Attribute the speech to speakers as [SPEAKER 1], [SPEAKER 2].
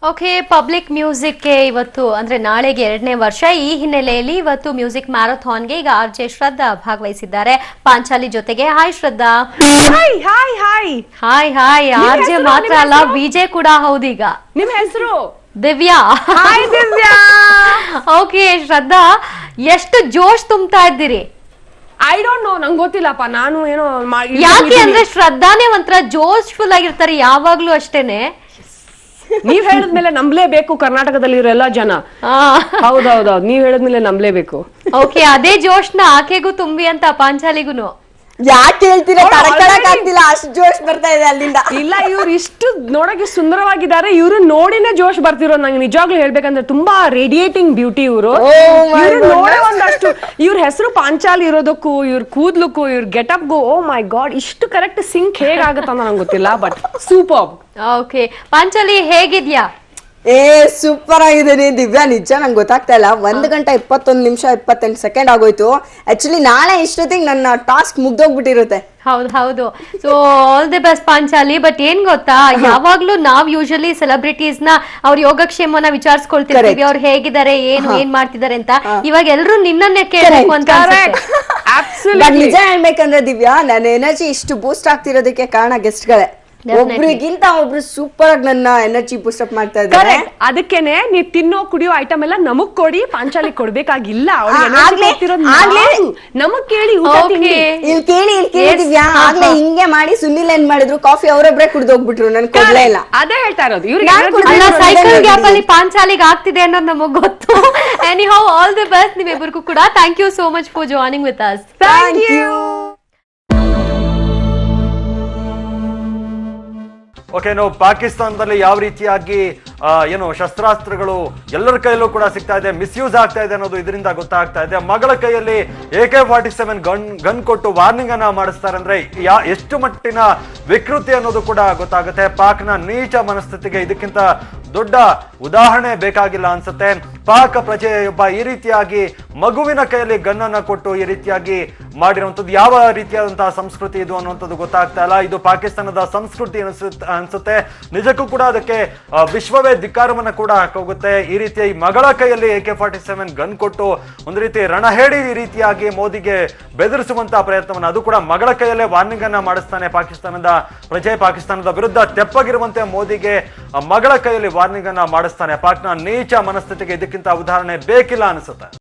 [SPEAKER 1] Okay, public ಮ್ಯೂಸಿಕ್ಗೆ ಇವತ್ತು ಅಂದ್ರೆ ನಾಳೆಗೆ 2ನೇ ವರ್ಷ. ಈ ಹಿನ್ನೆಲೆಯಲ್ಲಿ ಇವತ್ತು ಮ್ಯೂಸಿಕ್ ಮ್ಯಾರಥಾನ್ಗೆ ಈಗ ಆರ್ ಜೆ ಶ್ರದ್ಧಾ ಭಾಗವಹಿಸಿದ್ದಾರೆ ಪಾಂಚಾಲಿ ಜೊತೆಗೆ. Hi Shraddha.
[SPEAKER 2] Hi hi hi
[SPEAKER 1] hi hi. R J ಮಾತ್ರ ಅಲ್ಲ, ವಿಜೆ ಕೂಡ ಹೌದೀಗ.
[SPEAKER 2] ನಿಮ್ ಹೆಸರು
[SPEAKER 1] ದಿವ್ಯಾ.
[SPEAKER 2] ಹಾಯ್ ದಿವ್ಯಾ.
[SPEAKER 1] ಓಕೆ ಶ್ರದ್ಧಾ, ಎಷ್ಟು ಜೋಶ್ ತುಂಬ್ತಾ ಇದ್ದೀರಿ?
[SPEAKER 2] ಐ ಡೋಂಟ್ ನೋ, ನಂಗೆ ಗೊತ್ತಿಲ್ಲಪ್ಪ. ನಾನು ಏನೋ
[SPEAKER 1] ಯಾಕೆ ಅಂದ್ರೆ ಶ್ರದ್ಧಾನೇ ಒಂಥರ ಜೋಶ್ಫುಲ್ ಆಗಿರ್ತಾರೆ ಯಾವಾಗ್ಲೂ ಅಷ್ಟೇನೆ.
[SPEAKER 2] ನೀವ್ ಹೇಳಿದ್ಮೇಲೆ ನಂಬಲೇಬೇಕು, ಕರ್ನಾಟಕದಲ್ಲಿ ಇರೋ ಎಲ್ಲಾ ಜನ. ಹೌದೌದೌದು, ನೀವ್ ಹೇಳಿದ್ಮೇಲೆ ನಂಬಲೇಬೇಕು.
[SPEAKER 1] ಓಕೆ, ಅದೇ ಜೋಶ್ನ ಆಕೆಗೂ ತುಂಬಿ ಅಂತ ಪಾಂಚಾಲಿಗೂನು.
[SPEAKER 3] ಯಾಕೆ ಹೇಳ್ತೀರಾ? ತಡಕಡಕ್ ಆಗ್ತಿಲ್ಲ, ಅಷ್ಟು ಜೋಶ್ ಬರ್ತಾ ಇದೆ ಅಲ್ಲಿಂದ.
[SPEAKER 2] ಇಲ್ಲ, ಇವ್ರು ಇಷ್ಟು ನೋಡಕ್ಕೆ ಸುಂದರವಾಗಿದ್ದಾರೆ. ಇವ್ರು ನೋಡಿನೇ ಜೋಶ್ ಬರ್ತಿರೋ. ನಂಗೆ ನಿಜವಾಗ್ಲೂ ಹೇಳ್ಬೇಕಂದ್ರೆ ತುಂಬಾ ರೇಡಿಯೇಟಿಂಗ್ ಬ್ಯೂಟಿ ಇವರು. ನೋಡೇ ಒಂದಷ್ಟು. ಇವ್ರ ಹೆಸರು ಪಾಂಚಾಲಿ ಇರೋದಕ್ಕೂ, ಇವ್ರ ಕೂದ್ಲಕ್ಕೂ, ಇವ್ರ ಗೆಟಪ್ಗೂ, ಓ ಮೈ ಗಾಡ್, ಇಷ್ಟು ಕರೆಕ್ಟ್ ಸಿಂಕ್ ಹೇಗಾಗತ್ತ ನಂಗೆ ಗೊತ್ತಿಲ್ಲ, ಬಟ್ ಸೂಪರ್.
[SPEAKER 1] ಓಕೆ, ಪಾಂಚಾಲಿ ಹೇಗಿದ್ಯಾ?
[SPEAKER 3] ಸೂಪರ್ ಆಗಿದ್ದೀನಿ ದಿವ್ಯಾ. ನಿಜ ನಂಗೆ ಗೊತ್ತಾಗ್ತಾ ಇಲ್ಲ, 1 ಗಂಟೆ 21 ನಿಮಿಷ 28 ಸೆಕೆಂಡ್ ಆಗೋಯ್ತು. ಆಕ್ಚುಲಿ ನಾಳೆ ಇಷ್ಟೊತ್ತಿಗೆ ನನ್ನ ಟಾಸ್ಕ್ ಮುಗ್ದೋಗ್ಬಿಟ್ಟಿರುತ್ತೆ.
[SPEAKER 1] ಹೌದು ಹೌದು. So all the best Panchali. But ಏನ್ ಗೊತ್ತಾ, ಯಾವಾಗ್ಲೂ ನಾವ್ ಯೂಶಲಿ ಸೆಲೆಬ್ರಿಟೀಸ್ ನ ಅವ್ರ ಯೋಗಕ್ಷೇಮನ ವಿಚಾರಿಸ್ಕೊಳ್ತಿರ್ತೀವಿ, ಅವ್ರು ಹೇಗಿದ್ದಾರೆ, ಏನ್ ಮಾಡ್ತಿದ್ದಾರೆ ಅಂತ. ಇವಾಗ ಎಲ್ರು ನಿನ್ನನ್ನೇ ಕೇಳಬೇಕು ಅಂತ
[SPEAKER 3] ನಿಜ ಹೇಳ್ಬೇಕಂದ್ರೆ ದಿವ್ಯಾ, ನನ್ನ ಎನರ್ಜಿ ಇಷ್ಟು ಬೂಸ್ಟ್ ಆಗ್ತಿರೋದಕ್ಕೆ ಕಾರಣ ಗೆಸ್ಟ್ಗಳೇ. ಒಬ್ರಿಗಿಂತ ಒಬ್ರು ಸೂಪರ್ ಆಗಿ ನನ್ನ ಎನರ್ಜಿ ಬೂಸ್ಟ್ ಅಪ್ ಮಾಡ್ತಾ ಇದ್ದಾರೆ.
[SPEAKER 2] ಅದಕ್ಕೇನೆ ನೀವ್ ತಿನ್ನೋ ಕುಡಿಯೋ ಐಟಮ್ ಎಲ್ಲ ನಮಗ್ ಕೊಡಿ, ಪಾಂಚಾಲಿ ಕೊಡ್ಬೇಕಾಗಿಲ್ಲ. ನಮಗ್ ಕೇಳಿ
[SPEAKER 3] ಇಲ್ಲಿ ಕೇಳಿ ದಿವ್ಯಾ, ಆಗ್ಲೇ ಹಿಂಗೆ ಮಾಡಿ ಸುನಿಲ್ ಏನ್ ಮಾಡಿದ್ರು, ಕಾಫಿ ಅವರೊಬ್ರೆ ಕುಡ್ದೋಗ್ಬಿಟ್ರು, ನನ್ ಕೊಡ್ಲೇ ಇಲ್ಲ.
[SPEAKER 2] ಅದೇ ಹೇಳ್ತಾ ಇರೋದು.
[SPEAKER 1] ಸೈಕಲ್ ಗ್ಯಾಪ್ ಅಲ್ಲಿ ಪಾಂಚಾಲಿಗೆ ಆಗ್ತಿದೆ ಅನ್ನೋದು ನಮಗ್ ಗೊತ್ತು. Anyhow, all the best ನಿಮ್ಮಿಬ್ಬರಿಗೂ ಕೂಡ. Thank you so much for joining with us.
[SPEAKER 3] Thank you.
[SPEAKER 4] Okay, ನಾವು ಪಾಕಿಸ್ತಾನದಲ್ಲಿ ಯಾವ ರೀತಿಯಾಗಿ ಏನು ಶಸ್ತ್ರಾಸ್ತ್ರಗಳು ಎಲ್ಲರ ಕೈಯಲ್ಲೂ ಕೂಡ ಸಿಗ್ತಾ ಇದೆ, ಮಿಸ್ಯೂಸ್ ಆಗ್ತಾ ಇದೆ ಅನ್ನೋದು ಇದರಿಂದ ಗೊತ್ತಾಗ್ತಾ ಇದೆ. ಮಗಳ ಕೈಯಲ್ಲಿ AK-47 ಗನ್ ಕೊಟ್ಟು ವಾರ್ನಿಂಗ್ ಅನ್ನ ಮಾಡಿಸ್ತಾರೆ ಅಂದ್ರೆ ಎಷ್ಟು ಮಟ್ಟಿನ ವಿಕೃತಿ ಅನ್ನೋದು ಕೂಡ ಗೊತ್ತಾಗುತ್ತೆ. ಪಾಕ್ನ ನೀಚ ಮನಸ್ಥಿತಿಗೆ ಇದಕ್ಕಿಂತ ದೊಡ್ಡ ಉದಾಹರಣೆ ಬೇಕಾಗಿಲ್ಲ ಅನ್ಸುತ್ತೆ. ಪಾಕ್ ಪ್ರಜೆಯೊಬ್ಬ ಈ ರೀತಿಯಾಗಿ ಮಗುವಿನ ಕೈಯಲ್ಲಿ ಗನ್ನನ್ನ ಕೊಟ್ಟು ಈ ರೀತಿಯಾಗಿ ಮಾಡಿರುವಂತದ್ದು ಯಾವ ರೀತಿಯಾದಂತಹ ಸಂಸ್ಕೃತಿ ಇದು ಅನ್ನುವಂಥದ್ದು ಗೊತ್ತಾಗ್ತಾ ಇಲ್ಲ. ಇದು ಪಾಕಿಸ್ತಾನದ ಸಂಸ್ಕೃತಿ ಅನ್ಸುತ್ತೆ. ನಿಜಕ್ಕೂ ಕೂಡ ಅದಕ್ಕೆ ವಿಶ್ವವೇ ಧಿಕ್ಕಾರವನ್ನ ಕೂಡ ಹೋಗುತ್ತೆ. ಈ ರೀತಿಯ ಮಗಳ ಕೈಯಲ್ಲಿ AK-47 ಗನ್ ಕೊಟ್ಟು ಒಂದು ರೀತಿ ರಣಹೇಡಿ ಈ ರೀತಿಯಾಗಿ ಮೋದಿಗೆ ಬೆದರಿಸುವಂತಹ ಪ್ರಯತ್ನವನ್ನ, ಅದು ಕೂಡ ಮಗಳ ಕೈಯಲ್ಲೇ ವಾರ್ನಿಂಗ್ ಅನ್ನ ಮಾಡಿಸ್ತಾನೆ ಪಾಕಿಸ್ತಾನದ ಪ್ರಜೆ. ಪಾಕಿಸ್ತಾನದ ವಿರುದ್ಧ ತೆಪ್ಪಗಿರುವಂತೆ ಮೋದಿಗೆ ಮಗಳ ಕೈಯಲ್ಲಿ ವಾರ್ನಿಂಗ್ ಅನ್ನ ಮಾಡಿಸ್ತಾನೆ. ಪಾಕ್ನ ನೀಚ ಮನಸ್ಥಿತಿಗೆ ಇದಕ್ಕಿಂತ ಉದಾಹರಣೆ ಬೇಕಿಲ್ಲ ಅನಿಸುತ್ತೆ.